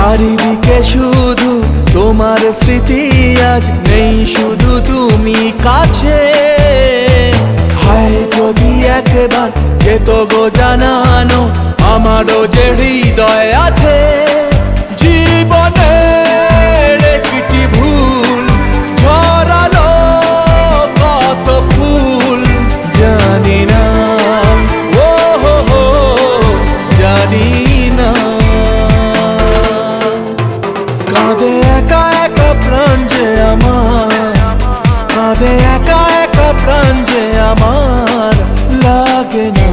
চারিদিকে শুধু তোমার স্মৃতি, আজ নেই শুধু তুমি কাছে। হায় যদি একবার যেত গো জানানো, আমারও যে হৃদয় আছে। জীবনের একটি ভুল ঝরালো কত ফুল, জানি না ও হো হো, জানি না। কাঁদে একা একা প্রাণ যে আমার, কাঁদে একা একা প্রাণ যে আমার, লাগে না।